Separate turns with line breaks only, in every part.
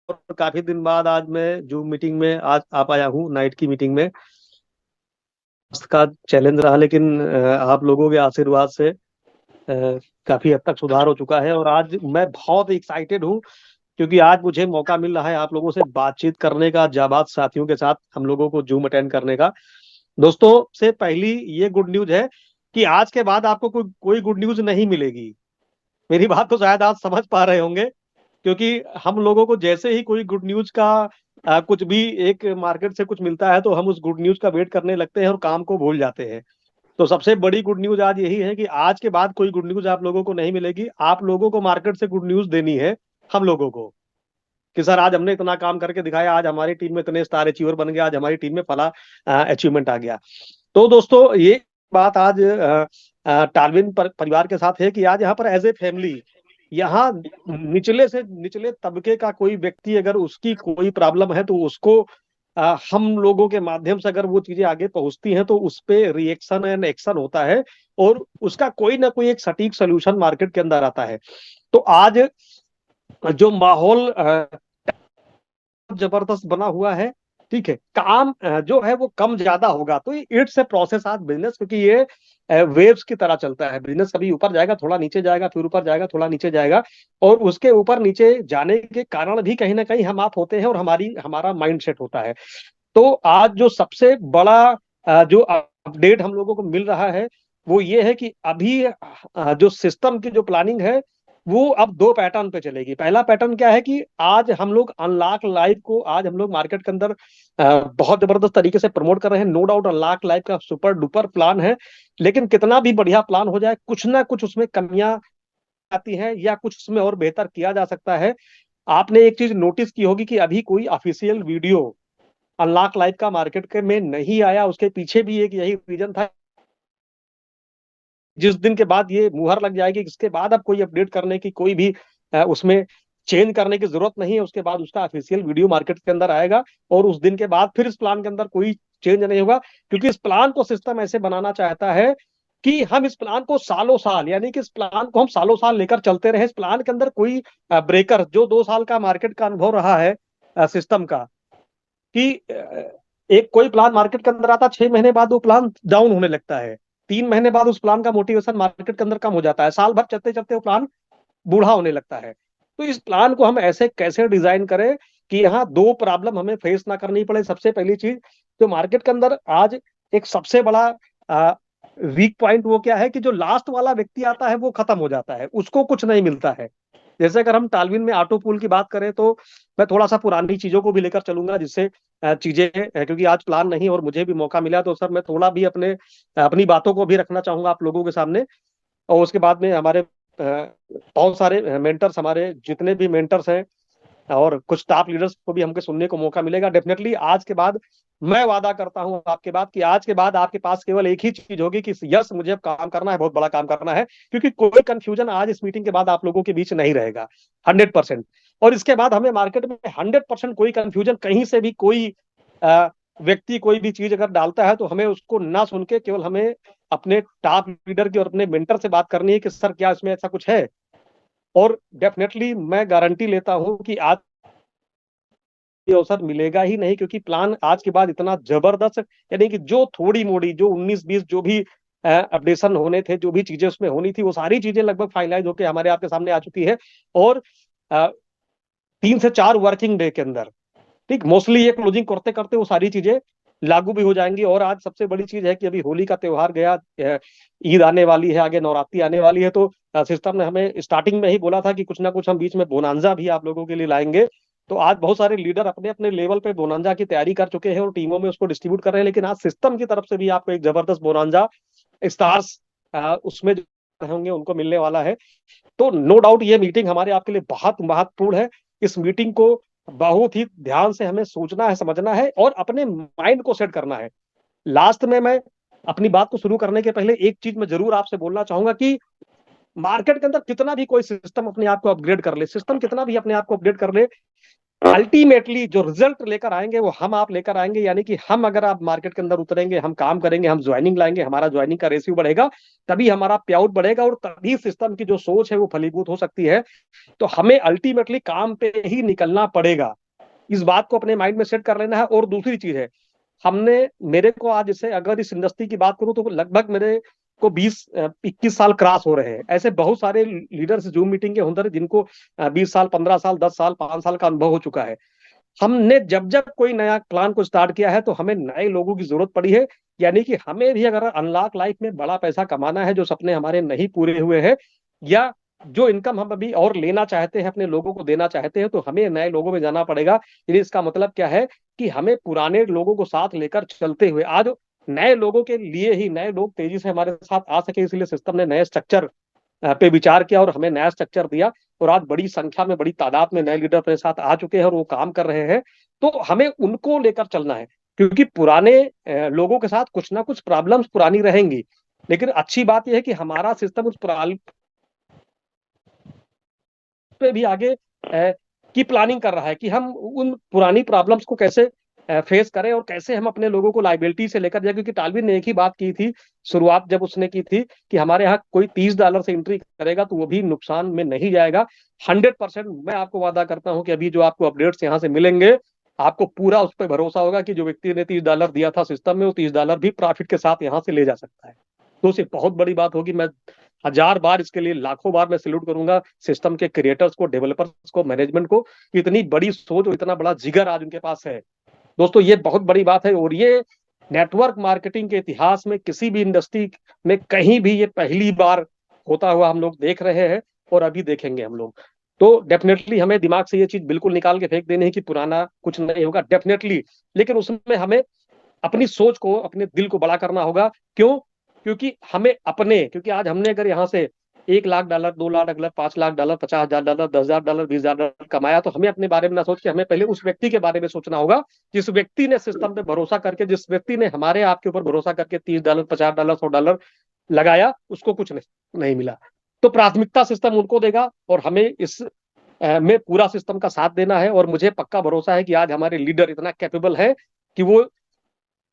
और काफी दिन बाद आज मैं जूम मीटिंग में आज आ पाया हूँ, नाइट की मीटिंग में। का चैलेंज रहा, लेकिन आप लोगों के आशीर्वाद से काफी हद तक सुधार हो चुका है। और आज मैं बहुत एक्साइटेड हूँ, क्योंकि आज मुझे मौका मिल रहा है आप लोगों से बातचीत करने का, जाबाज साथियों के साथ हम लोगों को जूम अटेंड करने का। दोस्तों, से पहली ये गुड न्यूज है कि आज के बाद आपको कोई कोई गुड न्यूज नहीं मिलेगी। मेरी बात तो शायद आप समझ पा रहे होंगे, क्योंकि हम लोगों को जैसे ही कोई गुड न्यूज का कुछ भी एक मार्केट से कुछ मिलता है तो हम उस गुड न्यूज का वेट करने लगते हैं और काम को भूल जाते हैं। तो सबसे बड़ी गुड न्यूज आज यही है कि आज के बाद कोई गुड न्यूज आप लोगों को नहीं मिलेगी। आप लोगों को मार्केट से गुड न्यूज देनी है हम लोगों को, कि सर आज हमने इतना काम करके दिखाया, आज हमारी टीम में इतने स्टार अचीवर बन गया, आज हमारी टीम में फला अचीवमेंट आ गया। तो दोस्तों, ये बात आज टालविन परिवार के साथ है कि आज यहाँ पर एज ए फैमिली, यहाँ निचले से निचले तबके का कोई व्यक्ति अगर उसकी कोई प्रॉब्लम है तो उसको हम लोगों के माध्यम से अगर वो चीजें आगे पहुंचती हैं तो उस पे रिएक्शन एंड एक्शन होता है, और उसका कोई ना कोई एक सटीक सोल्यूशन मार्केट के अंदर आता है। तो आज जो माहौल जबरदस्त बना हुआ है, ठीक है, काम जो है वो कम ज्यादा होगा। तो इट्स ए प्रोसेस आज बिजनेस, क्योंकि ये वेव्स की तरह चलता है बिजनेस। कभी ऊपर जाएगा, थोड़ा नीचे जाएगा, फिर ऊपर जाएगा, थोड़ा नीचे जाएगा। और उसके ऊपर नीचे जाने के कारण भी कहीं ना कहीं हम आप होते हैं और हमारा माइंड सेट होता है। तो आज जो सबसे बड़ा जो अपडेट हम लोगों को मिल रहा है वो ये है कि अभी जो सिस्टम की जो प्लानिंग है वो अब दो पैटर्न पे चलेगी। पहला पैटर्न क्या है कि आज हम लोग अनलॉक लाइव को आज हम लोग मार्केट के अंदर बहुत जबरदस्त तरीके से प्रमोट कर रहे हैं। नो डाउट अनलॉक लाइव का सुपर डुपर प्लान है, लेकिन कितना भी बढ़िया प्लान हो जाए, कुछ ना कुछ उसमें कमियां आती हैं या कुछ उसमें और बेहतर किया जा सकता है। आपने एक चीज नोटिस की होगी कि अभी कोई ऑफिशियल वीडियो अनलॉक लाइव का मार्केट के में नहीं आया। उसके पीछे भी एक यही रीजन था, जिस दिन के बाद ये मुहर लग जाएगी इसके बाद अब कोई अपडेट करने की, कोई भी उसमें चेंज करने की जरूरत नहीं है। उसके बाद उसका ऑफिशियल वीडियो मार्केट के अंदर आएगा, और उस दिन के बाद फिर इस प्लान के अंदर कोई चेंज नहीं होगा, क्योंकि इस प्लान को सिस्टम ऐसे बनाना चाहता है कि हम इस प्लान को सालों साल, यानी कि इस प्लान को हम सालों साल लेकर चलते रहे। इस प्लान के अंदर कोई ब्रेकर, जो 2 साल का मार्केट का अनुभव रहा है सिस्टम का, कि एक कोई प्लान मार्केट के अंदर आता, 6 महीने बाद वो प्लान डाउन होने लगता है, 3 महीने बाद उस प्लान का मोटिवेशन मार्केट के अंदर कम हो जाता है, साल भर चलते चलते वो प्लान बूढ़ा होने लगता है। तो इस प्लान को हम ऐसे कैसे डिजाइन करें कि यहाँ दो प्रॉब्लम हमें फेस ना करनी पड़े। सबसे पहली चीज, जो मार्केट के अंदर आज एक सबसे बड़ा वीक पॉइंट वो क्या है कि जो लास्ट वाला व्यक्ति आता है वो खत्म हो जाता है, उसको कुछ नहीं मिलता है। जैसे अगर हम टालविन में ऑटो पूल की बात करें तो मैं थोड़ा सा पुरानी चीजों को भी लेकर चलूंगा, जिससे चीजें क्योंकि आज प्लान नहीं और मुझे भी मौका मिला, तो सर मैं थोड़ा भी अपनी बातों को भी रखना चाहूंगा आप लोगों के सामने। और उसके बाद में हमारे बहुत सारे मेंटर्स, हमारे जितने भी मेंटर्स हैं और कुछ टॉप लीडर्स को भी हमको सुनने को मौका मिलेगा डेफिनेटली। आज के बाद मैं वादा करता हूं आपके बाद कि आज के बाद आपके पास केवल एक ही चीज होगी कि यस, मुझे अब काम करना है, बहुत बड़ा काम करना है, क्योंकि कोई कंफ्यूजन आज इस मीटिंग के बाद आप लोगों के बीच नहीं रहेगा, 100%। और इसके बाद हमें मार्केट में 100% कोई कंफ्यूजन, कहीं से भी कोई व्यक्ति कोई भी चीज अगर डालता है तो हमें उसको ना सुन के केवल हमें अपने टॉप लीडर की और अपने मेंटर से बात करनी है कि सर क्या इसमें ऐसा कुछ है। और डेफिनेटली मैं गारंटी लेता हूं कि आज ये अवसर मिलेगा ही नहीं, क्योंकि प्लान आज के बाद इतना जबरदस्त, यानी कि जो थोड़ी मोड़ी, जो 19-20 जो भी अपडेशन होने थे, जो भी चीजें उसमें होनी थी, वो सारी चीजें लगभग फाइनलाइज होकर हमारे आपके सामने आ चुकी है। और 3 से 4 वर्किंग डे के अंदर, ठीक, मोस्टली ये क्लोजिंग करते करते वो सारी चीजें लागू भी हो जाएंगी। और आज सबसे बड़ी चीज है कि अभी होली का त्योहार गया, ईद आने वाली है, आगे नवरात्रि आने वाली है, तो सिस्टम ने हमें स्टार्टिंग में ही बोला था कि कुछ ना कुछ हम बीच में बोनांजा भी आप लोगों के लिए लाएंगे। तो आज बहुत सारे लीडर अपने अपने लेवल पे बोनांजा की तैयारी कर चुके हैं और टीमों में उसको डिस्ट्रीब्यूट कर रहे हैं, लेकिन आज सिस्टम की तरफ से भी आपको एक जबरदस्त बोनांजा स्टार्स उसमें जो होंगे उनको मिलने वाला है। तो नो डाउट ये मीटिंग हमारे आपके लिए बहुत महत्वपूर्ण है। इस मीटिंग को बहुत ही ध्यान से हमें सोचना है, समझना है और अपने माइंड को सेट करना है। लास्ट में मैं अपनी बात को शुरू करने के पहले एक चीज मैं जरूर आपसे बोलना चाहूंगा कि मार्केट के अंदर कितना भी कोई सिस्टम अपने आप को अपग्रेड कर ले, सिस्टम कितना भी अपने आप को अपडेट कर ले, अल्टीमेटली जो रिजल्ट लेकर आएंगे वो हम आप लेकर आएंगे, यानी कि हम अगर आप मार्केट के अंदर उतरेंगे, हम काम करेंगे, हम ज्वाइनिंग लाएंगे, हमारा ज्वाइनिंग का रेशियो बढ़ेगा, तभी हमारा पे आउट बढ़ेगा और तभी सिस्टम की जो सोच है वो फलीभूत हो सकती है। तो हमें अल्टीमेटली काम पे ही निकलना पड़ेगा, इस बात को अपने माइंड में सेट कर लेना है। और दूसरी चीज है, हमने मेरे को आज जैसे अगर इस इंडस्ट्री की बात करूं तो लगभग मेरे को 20-21 साल क्रॉस हो रहे हैं। ऐसे बहुत सारे लीडर्स जूम मीटिंग के अंदर जिनको 20 साल, 15 साल, 10 साल, 5 साल का अनुभव हो चुका है। हमने जब जब कोई नया प्लान को स्टार्ट किया है तो हमें नए लोगों की जरूरत पड़ी है, यानी कि हमें भी अगर अनलॉक लाइफ में बड़ा पैसा कमाना है, जो सपने हमारे नहीं पूरे हुए हैं, या जो इनकम हम अभी और लेना चाहते हैं, अपने लोगों को देना चाहते हैं, तो हमें नए लोगों में जाना पड़ेगा। यानी इसका मतलब क्या है कि हमें पुराने लोगों को साथ लेकर चलते हुए आज नए लोगों के लिए ही, नए लोग तेजी से हमारे साथ आ सके, इसलिए सिस्टम ने नए स्ट्रक्चर पे विचार किया और हमें नया स्ट्रक्चर दिया। और आज बड़ी संख्या में, बड़ी तादाद में नए लीडर अपने साथ आ चुके हैं और वो काम कर रहे हैं। तो हमें उनको लेकर चलना है, क्योंकि पुराने लोगों के साथ कुछ ना कुछ प्रॉब्लम्स पुरानी रहेंगी, लेकिन अच्छी बात यह है कि हमारा सिस्टम उस पे भी आगे की प्लानिंग कर रहा है कि हम उन पुरानी प्रॉब्लम्स को कैसे फेस करें और कैसे हम अपने लोगों को लाइबिलिटी से लेकर जाए। क्योंकि टालविन ने एक ही बात की थी शुरुआत जब उसने की थी कि हमारे यहाँ कोई $30 से एंट्री करेगा तो वो भी नुकसान में नहीं जाएगा। 100% मैं आपको वादा करता हूं कि अभी जो आपको अपडेट्स यहाँ से मिलेंगे, आपको पूरा उस पर भरोसा होगा कि जो व्यक्ति ने $30 दिया था सिस्टम में, वो $30 भी प्रॉफिट के साथ यहाँ से ले जा सकता है। तो उसे बहुत बड़ी बात होगी। मैं 1000 बार इसके लिए, लाखों बार मैं सैल्यूट करूंगा सिस्टम के क्रिएटर्स को, डेवलपर्स को, मैनेजमेंट को। इतनी बड़ी सोच और इतना बड़ा जिगर आज उनके पास है दोस्तों, ये बहुत बड़ी बात है। और ये नेटवर्क मार्केटिंग के इतिहास में किसी भी इंडस्ट्री में कहीं भी ये पहली बार होता हुआ हम लोग देख रहे हैं और अभी देखेंगे हम लोग। तो डेफिनेटली हमें दिमाग से ये चीज बिल्कुल निकाल के फेंक देनी है कि पुराना कुछ नहीं होगा, डेफिनेटली। लेकिन उसमें हमें अपनी सोच को, अपने दिल को बड़ा करना होगा। क्यों? क्योंकि हमें अपने, क्योंकि आज हमने अगर यहाँ से $1 लाख, $2 लाख, $5 लाख, $50,000, $10,000, $20,000 कमाया, तो हमें अपने बारे में ना सोच के हमें पहले उस व्यक्ति के बारे में सोचना होगा, जिस व्यक्ति ने सिस्टम पे भरोसा करके, जिस व्यक्ति ने हमारे आपके ऊपर भरोसा करके $30, $50, $100 लगाया, उसको कुछ नहीं मिला। तो प्राथमिकता सिस्टम उनको देगा और हमें इस में पूरा सिस्टम का साथ देना है। और मुझे पक्का भरोसा है कि आज हमारे लीडर इतना कैपेबल है कि वो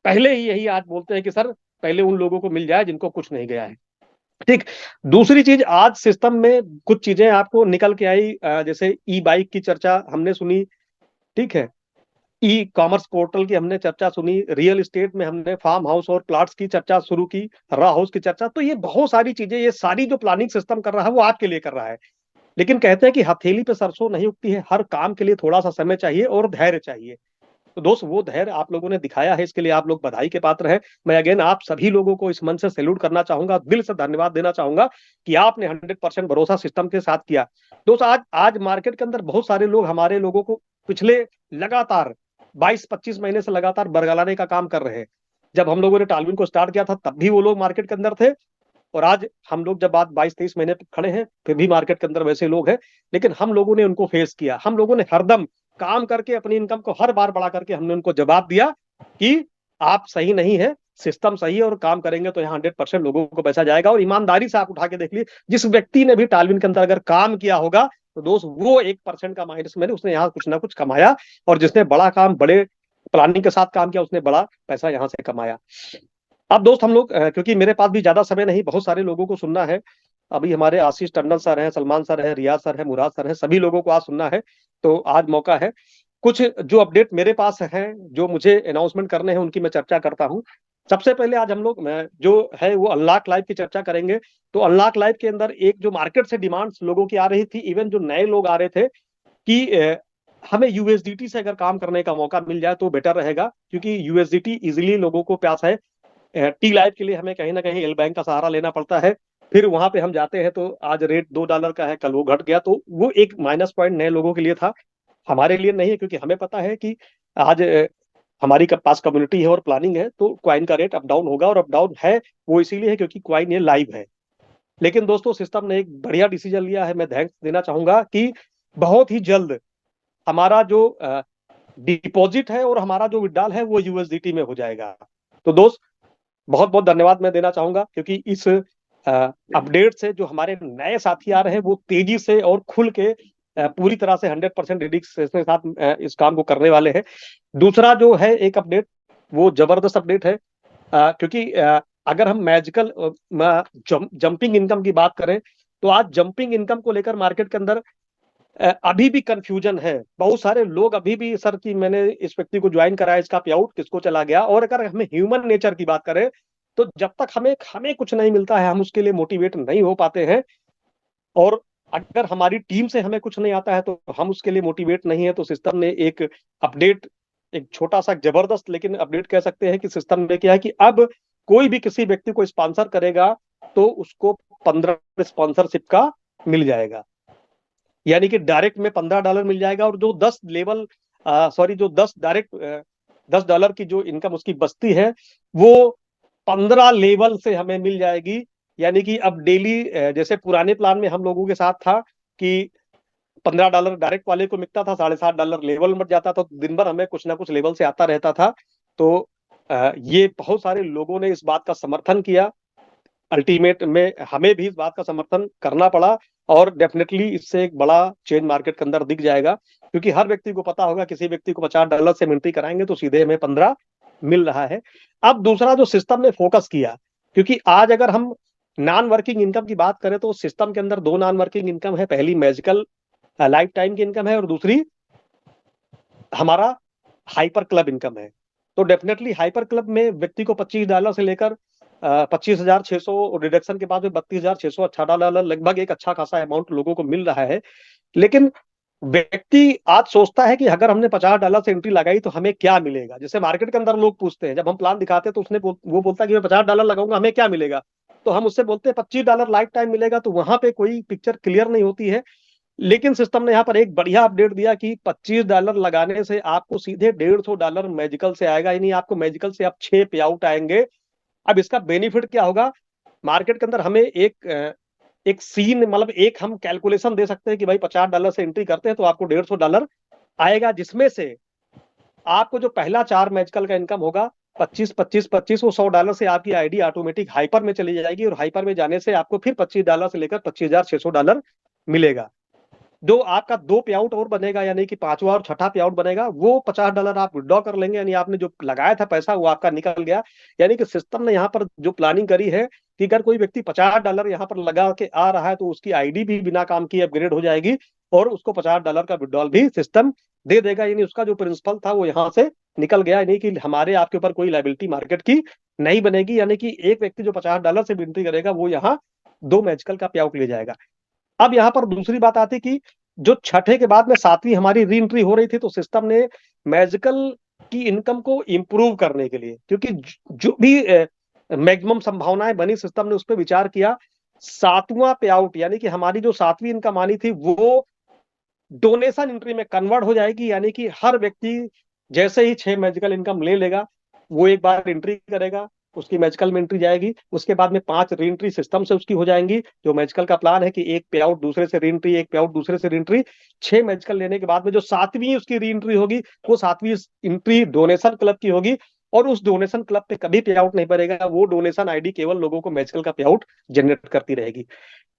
पहले ही यही आज बोलते हैं कि सर पहले उन लोगों को मिल जाए जिनको कुछ नहीं गया है। ठीक। दूसरी चीज, आज सिस्टम में कुछ चीजें आपको निकल के आई, जैसे ई बाइक की चर्चा हमने सुनी, ठीक है, ई कॉमर्स पोर्टल की हमने चर्चा सुनी, रियल एस्टेट में हमने फार्म हाउस और प्लाट्स की चर्चा शुरू की, रॉ हाउस की चर्चा। तो ये बहुत सारी चीजें, ये सारी जो प्लानिंग सिस्टम कर रहा है वो आपके लिए कर रहा है। लेकिन कहते हैं कि हथेली पे सरसों नहीं उगती है, हर काम के लिए थोड़ा सा समय चाहिए और धैर्य चाहिए। तो दोस्त वो धैर्य आप लोगों ने दिखाया है, इसके लिए आप लोग बधाई के पात्र हैं। मैं अगेन आप सभी लोगों को इस मन से सैल्यूट करना चाहूंगा, दिल से धन्यवाद देना चाहूंगा कि आपने 100% भरोसा सिस्टम के साथ किया। दोस्त आज आज मार्केट के अंदर बहुत सारे लोग हमारे लोगों को पिछले लगातार 22-25 महीने से लगातार बरगलाने का काम कर रहे हैं। जब हम लोगों ने टालविन को स्टार्ट किया था तब भी वो लोग मार्केट के अंदर थे, और आज हम लोग जब बात 22-23 महीने पे खड़े हैं फिर भी मार्केट के अंदर वैसे लोग हैं। लेकिन हम लोगों ने उनको फेस किया, हम लोगों ने हरदम काम करके अपनी इनकम को हर बार बढ़ा करके हमने उनको जवाब दिया कि आप सही नहीं है, सिस्टम सही है, और काम करेंगे तो यहाँ 100% लोगों को पैसा जाएगा। और ईमानदारी से आप उठा के देख लीजिए, जिस व्यक्ति ने भी टालविन के अंदर अगर काम किया होगा तो दोस्त वो 1% का माइनस में उसने यहाँ कुछ ना कुछ कमाया, और जिसने बड़ा काम, बड़े प्लानिंग के साथ काम किया, उसने बड़ा पैसा यहाँ से कमाया। अब दोस्त हम लोग क्योंकि मेरे पास भी ज्यादा समय नहीं, बहुत सारे लोगों को सुनना है। अभी हमारे आशीष टंडन सर हैं, सलमान सर हैं, रियाज सर हैं, मुराद सर हैं, सभी लोगों को आज सुनना है। तो आज मौका है, कुछ जो अपडेट मेरे पास हैं, जो मुझे अनाउंसमेंट करने हैं, उनकी मैं चर्चा करता हूं। सबसे पहले आज हम लोग जो है वो अनलॉक लाइव की चर्चा करेंगे। तो अनलॉक लाइव के अंदर एक जो मार्केट से डिमांड्स लोगों की आ रही थी, इवन जो नए लोग आ रहे थे कि हमें यूएसडीटी से अगर काम करने का मौका मिल जाए तो बेटर रहेगा, क्योंकि यूएसडीटी इजिली लोगों को प्यास है। टी लाइफ के लिए हमें कहीं ना कहीं एल बैंक का सहारा लेना पड़ता है। फिर वहां पे हम जाते हैं तो आज रेट $2 का है, कल वो घट गया, तो वो एक माइनस पॉइंट नए लोगों के लिए था, हमारे लिए नहीं है। क्योंकि हमें पता है कि आज हमारी पास कम्युनिटी है और प्लानिंग है, तो क्वाइन का रेट अप डाउन होगा, और अप डाउन है वो इसीलिए है क्योंकि क्वाइन ये लाइव है। लेकिन दोस्तों सिस्टम ने एक बढ़िया डिसीजन लिया है, मैं थैंक्स देना चाहूंगा कि बहुत ही जल्द हमारा जो डिपॉजिट है और हमारा जो विड्रॉल है वो यूएसडीटी में हो जाएगा। तो दोस्त बहुत बहुत धन्यवाद मैं देना चाहूंगा, क्योंकि इस अपडेट से जो हमारे नए साथी आ रहे हैं वो तेजी से और खुल के पूरी तरह से 100% रिस्क के साथ इस काम को करने वाले हैं। दूसरा जो है एक अपडेट, वो जबरदस्त अपडेट है, क्योंकि अगर हम मैजिकल जंपिंग इनकम की बात करें तो आज जंपिंग इनकम को लेकर मार्केट के अंदर अभी भी कंफ्यूजन है। बहुत सारे लोग अभी भी सर कि मैंने इस व्यक्ति को ज्वाइन करा, इसका पे आउट किसको चला गया। और अगर हमें ह्यूमन नेचर की बात करें तो जब तक हमें हमें कुछ नहीं मिलता है हम उसके लिए मोटिवेट नहीं हो पाते हैं, और अगर हमारी टीम से हमें कुछ नहीं आता है तो हम उसके लिए मोटिवेट नहीं है। तो सिस्टम ने एक अपडेट, एक छोटा सा जबरदस्त लेकिन अपडेट कह सकते हैं कि सिस्टम ने किया है कि अब कोई भी किसी व्यक्ति को स्पॉन्सर करेगा तो उसको 15 स्पॉन्सरशिप का मिल जाएगा, यानी कि डायरेक्ट में $15 मिल जाएगा। और जो 10 लेवल सॉरी जो 10 डायरेक्ट $10 की जो इनकम उसकी बचती है वो 15 लेवल से हमें मिल जाएगी। यानी कि अब डेली, जैसे पुराने प्लान में हम लोगों के साथ था कि $15 डायरेक्ट वाले को मिलता था, $7.5 लेवल में जाता था, तो दिन भर हमें कुछ ना कुछ लेवल से आता रहता था। तो ये बहुत सारे लोगों ने इस बात का समर्थन किया, अल्टीमेट में हमें भी इस बात का समर्थन करना पड़ा, और डेफिनेटली इससे एक बड़ा चेंज मार्केट के अंदर दिख जाएगा, क्योंकि हर व्यक्ति को पता होगा किसी व्यक्ति को $50 से एंट्री कराएंगे तो सीधे हमें 15 मिल रहा है। अब दूसरा जो सिस्टम ने फोकस किया, क्योंकि आज अगर हम नॉन वर्किंग इनकम की बात करें तो सिस्टम के अंदर दो नॉन वर्किंग इनकम है। पहली मैजिकल लाइफ टाइम की इनकम है और दूसरी हमारा हाइपर क्लब इनकम है। तो डेफिनेटली हाइपर क्लब में व्यक्ति को $25 से लेकर 25,600 डिडक्शन के बाद में $32,618 लगभग एक अच्छा खासा अमाउंट लोगों को मिल रहा है। लेकिन व्यक्ति आज सोचता है कि अगर हमने $50 से एंट्री लगाई तो हमें क्या मिलेगा। जैसे मार्केट के अंदर लोग पूछते हैं, जब हम प्लान दिखाते हैं तो वो बोलता है कि मैं $50 लगाऊंगा हमें क्या मिलेगा। तो हम उससे बोलते हैं $25 लाइफ टाइम मिलेगा, तो वहां पे कोई पिक्चर क्लियर नहीं होती है। लेकिन सिस्टम ने यहाँ पर एक बढ़िया अपडेट दिया कि $25 लगाने से आपको सीधे $150 मैजिकल से आएगा, यानी आपको मैजिकल से अब 6 पे आउट आएंगे। अब इसका बेनिफिट क्या होगा, मार्केट के अंदर हमें एक सीन, मतलब एक हम कैलकुलेशन दे सकते हैं कि भाई $50 से एंट्री करते हैं तो आपको $150 आएगा, जिसमें से आपको जो पहला 4 मैजिकल का इनकम होगा 25 वो $100 से आपकी आईडी ऑटोमेटिक हाइपर में चली जाएगी, और हाइपर में जाने से आपको फिर $25 से लेकर $25,600 मिलेगा। जो आपका 2 पे आउट और बनेगा, यानी कि पांचवा और छठा पे आउट बनेगा, वो $50 आप विड्रॉ कर लेंगे, यानी आपने जो लगाया था पैसा वो आपका निकल गया। यानी कि सिस्टम ने यहाँ पर जो प्लानिंग करी है कि अगर कोई व्यक्ति $50 यहाँ पर लगा के आ रहा है तो उसकी आईडी भी बिना काम की अपग्रेड हो जाएगी, और उसको $50 का विड्रॉल भी सिस्टम दे देगा। यानी उसका जो प्रिंसिपल था वो यहाँ से निकल गया, यानी कि हमारे आपके ऊपर कोई लाइबिलिटी मार्केट की नहीं बनेगी। यानी कि एक व्यक्ति जो $50 से विनती करेगा वो यहाँ 2 मैजिकल का पे आउट ले जाएगा। अब यहाँ पर दूसरी बात आती कि जो छठे के बाद में सातवीं हमारी री एंट्री हो रही थी, तो सिस्टम ने मैजिकल की इनकम को इंप्रूव करने के लिए, क्योंकि जो भी मैक्सिमम संभावनाएं बनी, सिस्टम ने उस पर विचार किया। सातवां पे आउट, यानी कि हमारी जो सातवीं इनकम आनी थी वो डोनेशन एंट्री में कन्वर्ट हो जाएगी। यानी कि हर व्यक्ति जैसे ही 6 मैजिकल इनकम ले लेगा वो एक बार एंट्री करेगा, उसकी मैजिकल में एंट्री जाएगी, उसके बाद में 5 री एंट्री सिस्टम से उसकी हो जाएंगी। जो मैजिकल का प्लान है कि एक पे आउट दूसरे से री एंट्री, एक पे आउट दूसरे से री एंट्री, 6 मैजिकल लेने के बाद में जो सातवीं उसकी री एंट्री होगी वो सातवीं एंट्री डोनेशन क्लब की होगी, और उस डोनेशन क्लब पे कभी पे आउट नहीं पड़ेगा, वो डोनेशन आईडी केवल लोगों को मैजिकल का पे आउट जनरेट करती रहेगी।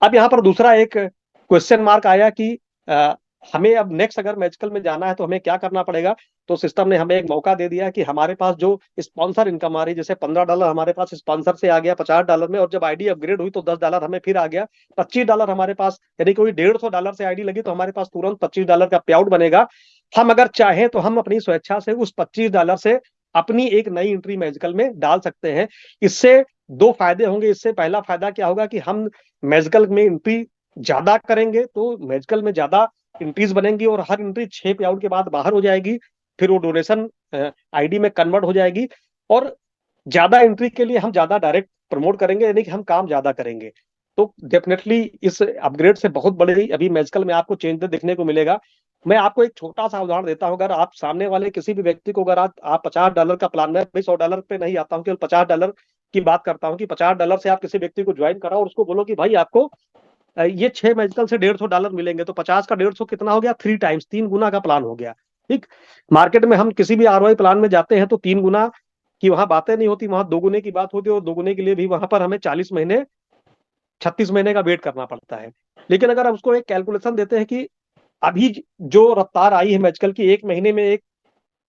अब यहाँ पर दूसरा एक क्वेश्चन मार्क आया कि हमें अब नेक्स्ट अगर मैजिकल में जाना है तो हमें क्या करना पड़ेगा। तो सिस्टम ने हमें एक मौका दे दिया कि हमारे पास जो स्पॉन्सर इनकम आ रही, जैसे $15 हमारे पास स्पॉन्सर से आ गया $50 में, और जब आईडी अपग्रेड हुई तो $10 हमें फिर आ गया, $25 हमारे पास, यानी कोई $150 से आईडी लगी तो हमारे पास तुरंत $25 का पे आउट बनेगा। हम अगर चाहें तो हम अपनी स्वेच्छा से उस $25 से अपनी एक नई एंट्री मैजिकल में डाल सकते हैं। इससे दो फायदे होंगे। इससे पहला फायदा क्या होगा कि हम मैजिकल में एंट्री ज्यादा करेंगे तो मैजिकल में ज्यादा एंट्रीज बनेंगी, और हर एंट्री 6 पे आउट के बाद बाहर हो जाएगी, फिर वो डोनेशन आईडी में कन्वर्ट हो जाएगी, और ज्यादा एंट्री के लिए हम ज्यादा डायरेक्ट प्रमोट करेंगे, यानी कि हम काम ज्यादा करेंगे। तो डेफिनेटली इस अपग्रेड से बहुत बड़ी अभी मैजिकल में आपको चेंज देखने को मिलेगा। मैं आपको एक छोटा सा उदाहरण देता हूं। अगर आप सामने वाले किसी भी व्यक्ति को, अगर आप $50 का प्लान में, भाई $100 पे नहीं आता हूँ, केवल $50 की बात करता हूँ, कि $50 से आप किसी व्यक्ति को ज्वाइन कराओ और उसको बोलो कि भाई आपको ये 6 मैजिकल से $150 मिलेंगे, तो 50 का 150 कितना हो गया, 3 टाइम्स, 3 गुना का प्लान हो गया। ठीक, मार्केट में हम किसी भी आरओआई प्लान में जाते हैं तो 3 गुना की वहां बातें नहीं होती, वहां 2 गुने की बात होती है, और 2 गुने के लिए भी वहां पर हमें 40 महीने 36 महीने का वेट करना पड़ता है। लेकिन अगर हम उसको एक कैलकुलेशन देते हैं कि अभी जो रफ्तार आई है मैजिकल की, एक महीने में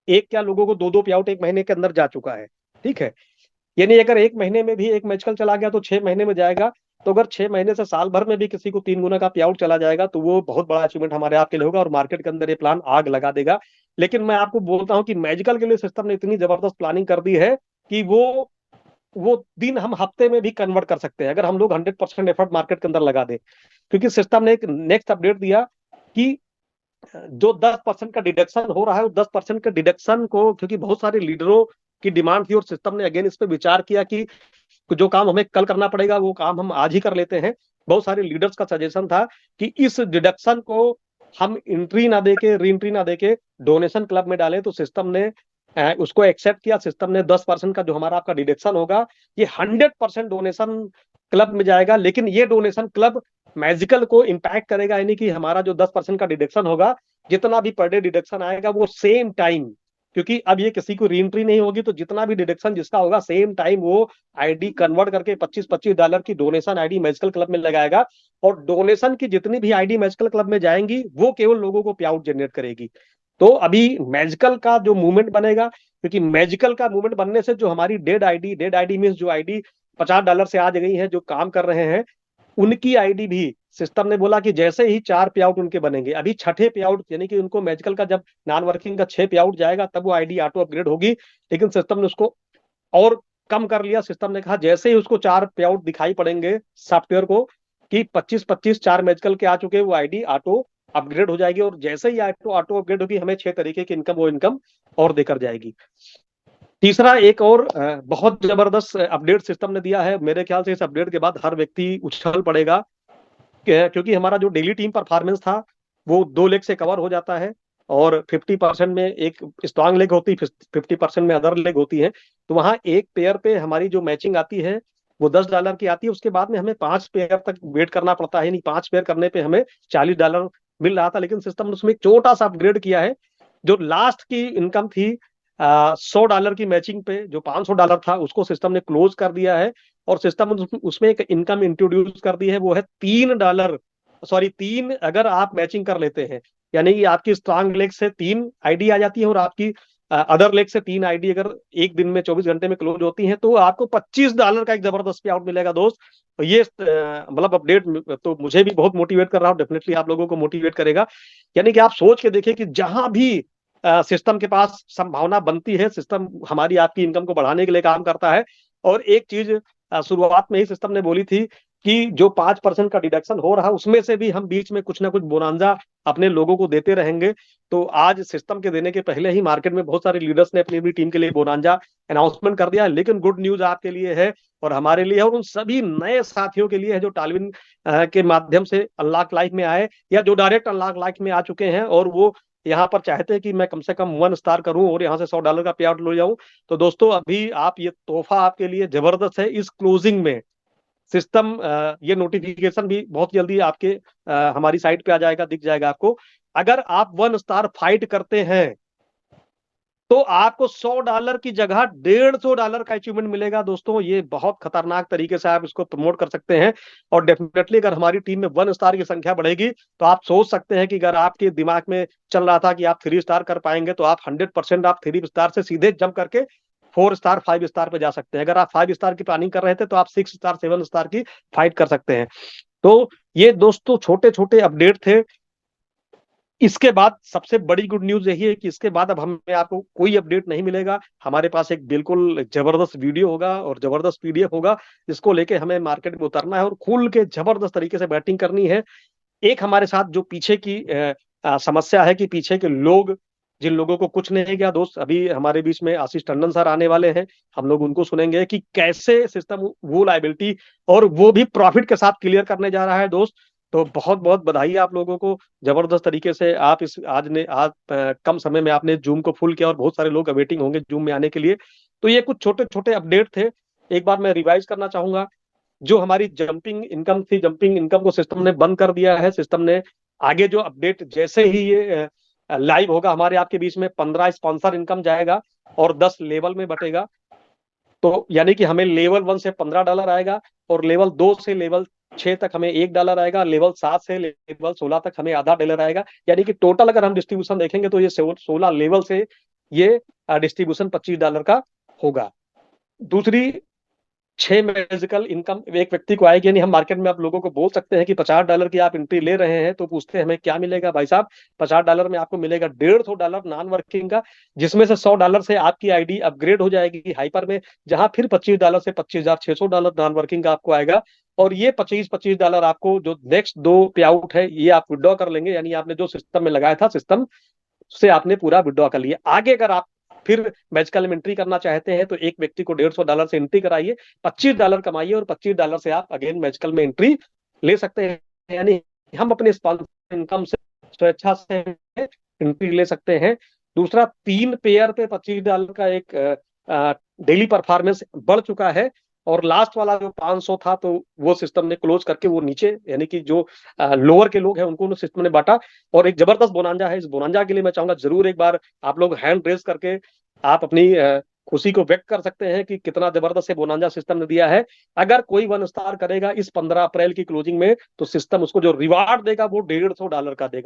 एक क्या लोगों को दो दो पे आउट एक महीने के अंदर जा चुका है। ठीक है, यानी अगर एक महीने में भी एक मैजिकल चला गया तो 6 महीने में जाएगा। तो अगर 6 महीने से साल भर में भी किसी को 3 गुना का पे आउट चला जाएगा तो वो बहुत बड़ा अचीवमेंट हमारे आपके लिए होगा, और मार्केट के अंदर ये प्लान आग लगा देगा। लेकिन मैं आपको बोलता हूं कि मैजिकल के लिए सिस्टम ने इतनी जबरदस्त प्लानिंग कर दी है कि वो दिन हम हफ्ते में भी कन्वर्ट कर सकते हैं, अगर हम लोग 100% एफर्ट मार्केट के अंदर लगा दें। क्योंकि सिस्टम ने एक नेक्स्ट अपडेट दिया कि जो 10% का डिडक्शन हो रहा है, उस 10% के डिडक्शन को, क्योंकि बहुत सारे लीडरों की डिमांड थी और सिस्टम ने अगेन इस पे विचार किया कि जो काम हमें कल करना पड़ेगा वो काम हम आज ही कर लेते हैं। बहुत सारे लीडर्स का सजेशन था कि इस डिडक्शन को हम एंट्री ना देके, री एंट्री ना देके डोनेशन क्लब में डालें। तो सिस्टम ने उसको एक्सेप्ट किया। सिस्टम ने 10% का जो हमारा आपका डिडक्शन होगा, ये 100% डोनेशन क्लब में जाएगा। लेकिन ये डोनेशन क्लब मैजिकल को इम्पैक्ट करेगा, यानी कि हमारा जो 10% का डिडक्शन होगा, जितना भी पर डे डिडक्शन आएगा वो सेम टाइम, क्योंकि अब ये किसी को री एंट्री नहीं होगी, तो जितना भी डिडक्शन जिसका होगा सेम टाइम वो आईडी कन्वर्ट करके $25-25 की डोनेशन आईडी मैजिकल क्लब में लगाएगा। और डोनेशन की जितनी भी आईडी मैजिकल क्लब में जाएंगी वो केवल लोगों को पे आउट जनरेट करेगी। तो अभी मैजिकल का जो मूवमेंट बनेगा, क्योंकि मैजिकल का मूवमेंट बनने से जो हमारी डेड आईडी मीन जो आईडी $50 से आज गई है, जो काम कर रहे हैं, उनकी आईडी भी सिस्टम ने बोला कि जैसे ही 4 पे आउट उनके बनेंगे, अभी छठे पे आउट यानी कि उनको मैजिकल का जब नॉन वर्किंग का 6 पे आउट जाएगा तब वो आईडी ऑटो अपग्रेड होगी। लेकिन सिस्टम ने उसको और कम कर लिया। सिस्टम ने कहा जैसे ही उसको 4 पे आउट दिखाई पड़ेंगे सॉफ्टवेयर को कि 25-25 4 मैजिकल के आ चुके हैं, वो आईडी ऑटो अपग्रेड हो जाएगी। और जैसे ही ऑटो ऑटो अपग्रेड होगी, हमें 6 तरीके की इनकम, वो इनकम और देकर जाएगी। तीसरा एक और बहुत जबरदस्त अपडेट सिस्टम ने दिया है। मेरे ख्याल से इस अपडेट के बाद हर व्यक्ति उछल पड़ेगा, क्योंकि हमारा जो डेली टीम परफॉर्मेंस था वो 2 लेग से कवर हो जाता है। और 50% में एक स्ट्रांग लेग होती है, 50% में अदर लेग होती है। तो वहां एक पेयर पे हमारी जो मैचिंग आती है वो $10 की आती है। उसके बाद में हमें 5 पेयर तक वेट करना पड़ता है, नहीं 5 पेयर करने पे हमें $40 मिल रहा था। लेकिन सिस्टम ने उसमें एक छोटा सा अपग्रेड किया है। जो लास्ट की इनकम थी $100 की मैचिंग पे, जो $500 था, उसको सिस्टम ने क्लोज कर दिया है। और सिस्टम उसमें एक इनकम इंट्रोड्यूस कर दी है, वो है $3, सॉरी 3 अगर आप मैचिंग कर लेते हैं, यानी कि आपकी स्ट्रांग लेग से 3 आईडी आ जाती है और आपकी अदर लेग से 3 आईडी अगर एक दिन में 24 घंटे में क्लोज होती है, तो आपको $25 का एक जबरदस्त पे आउट मिलेगा दोस्त। तो ये मतलब अपडेट तो मुझे भी बहुत मोटिवेट कर रहा हूँ, डेफिनेटली आप लोगों को मोटिवेट करेगा। यानी कि आप सोच के देखिए कि जहां भी सिस्टम के पास संभावना बनती है, सिस्टम हमारी आपकी इनकम को बढ़ाने के लिए काम करता है। और एक चीज शुरुआत में ही सिस्टम ने बोली थी कि जो 5% का डिडक्शन हो रहा है उसमें से भी हम बीच में कुछ ना कुछ बोनांजा अपने लोगों को देते रहेंगे। तो आज सिस्टम के देने के पहले ही मार्केट में बहुत सारे लीडर्स ने अपनी अपनी टीम के लिए बोनांजा अनाउंसमेंट कर दिया है। लेकिन गुड न्यूज आपके लिए है और हमारे लिए है, और उन सभी नए साथियों के लिए है जो टालविन के माध्यम से अनलॉक लाइफ में आए, या जो डायरेक्ट अनलॉक लाइफ में आ चुके हैं और वो यहाँ पर चाहते हैं कि मैं कम से कम 1 स्टार करूं और यहाँ से $100 का पे आउट ले जाऊं। तो दोस्तों अभी आप, ये तोहफा आपके लिए जबरदस्त है। इस क्लोजिंग में सिस्टम ये नोटिफिकेशन भी बहुत जल्दी आपके हमारी साइट पे आ जाएगा, दिख जाएगा आपको। अगर आप 1 स्टार फाइट करते हैं तो आपको $100 की जगह $150 का अचीवमेंट मिलेगा। दोस्तों ये बहुत खतरनाक तरीके से आप इसको प्रमोट कर सकते हैं। और डेफिनेटली अगर हमारी टीम में 1 स्टार की संख्या बढ़ेगी तो आप सोच सकते हैं कि अगर आपके दिमाग में चल रहा था कि आप 3 स्टार कर पाएंगे, तो आप 100% आप 3 स्टार से सीधे जंप करके 4 स्टार 5 स्टार पे जा सकते हैं। अगर आप 5 स्टार की प्लानिंग कर रहे थे तो आप 6 स्टार 7 स्टार की फाइट कर सकते हैं। तो ये दोस्तों छोटे छोटे अपडेट थे। इसके बाद सबसे बड़ी गुड न्यूज यही है कि इसके बाद अब हमें आपको कोई अपडेट नहीं मिलेगा। हमारे पास एक बिल्कुल जबरदस्त वीडियो होगा और जबरदस्त पीडीएफ होगा, जिसको लेके हमें मार्केट में उतरना है और खुल के जबरदस्त तरीके से बैटिंग करनी है। एक हमारे साथ जो पीछे की समस्या है कि पीछे के लोग, जिन लोगों को कुछ नहीं गया दोस्त, अभी हमारे बीच में आशीष टंडन सर आने वाले हैं। हम लोग उनको सुनेंगे कि कैसे सिस्टम वो लाइबिलिटी और वो भी प्रॉफिट के साथ क्लियर करने जा रहा है दोस्त। तो बहुत बहुत बधाई आप लोगों को। जबरदस्त तरीके से आप इस आज कम समय में आपने जूम को फुल किया और बहुत सारे लोग अवेटिंग होंगे जूम में आने के लिए। तो ये कुछ छोटे छोटे अपडेट थे। एक बार मैं रिवाइज करना चाहूंगा, जो हमारी जंपिंग इनकम थी, जंपिंग इनकम को सिस्टम ने बंद कर दिया है। सिस्टम ने आगे जो अपडेट जैसे ही ये लाइव होगा हमारे आपके बीच में, 15 स्पॉन्सर इनकम जाएगा और 10 लेवल में बटेगा। तो यानी कि हमें लेवल 1 से $15 आएगा और लेवल 2 से लेवल 6 तक हमें $1 आएगा, लेवल 7 से लेवल 16 तक हमें $0.5 आएगा। यानी कि टोटल अगर हम डिस्ट्रीब्यूशन देखेंगे तो ये 16 लेवल से ये डिस्ट्रीब्यूशन $25 का होगा। दूसरी 6 मैजिकल इनकम एक व्यक्ति को आएगी, यानी हम मार्केट में आप लोगों को बोल सकते हैं कि $50 की आप एंट्री ले रहे हैं, तो पूछते हैं हमें क्या मिलेगा भाई साहब। $50 में आपको मिलेगा $150 नॉन वर्किंग का, जिसमें से $100 से आपकी आईडी अपग्रेड हो जाएगी हाइपर में, जहां फिर $25 से $25,600 नॉन वर्किंग का आपको आएगा। और ये $25 आपको जो नेक्स्ट दो पे आउट है ये आप विड्रॉ कर लेंगे, यानी आपने जो सिस्टम में लगाया था सिस्टम से आपने पूरा विड्रॉ कर लिया। आगे अगर आप फिर मैजिकल में एंट्री करना चाहते हैं तो एक व्यक्ति को $150 से एंट्री कराइए, $25 कमाइए और $25 से आप अगेन मैजिकल में एंट्री ले सकते हैं। यानी हम अपने स्पॉन्सर इनकम से स्वेच्छा से एंट्री ले सकते हैं। दूसरा, 3 पेयर पे $25 का एक डेली परफॉर्मेंस बढ़ चुका है। और लास्ट वाला जो 500 था तो वो सिस्टम ने क्लोज करके वो नीचे, यानी कि जो लोअर के लोग हैं उनको सिस्टम ने बांटा। और एक जबरदस्त बोनांजा है, इस बोनांजा के लिए मैं चाहूंगा जरूर एक बार आप लोग हैंड रेज करके आप अपनी खुशी को व्यक्त कर सकते हैं कि कितना जबरदस्त है बोनांजा सिस्टम ने दिया है। अगर कोई 1 स्टार करेगा इस 15 अप्रैल की क्लोजिंग में तो सिस्टम उसको जो रिवार्ड देगा वो $150 का देगा।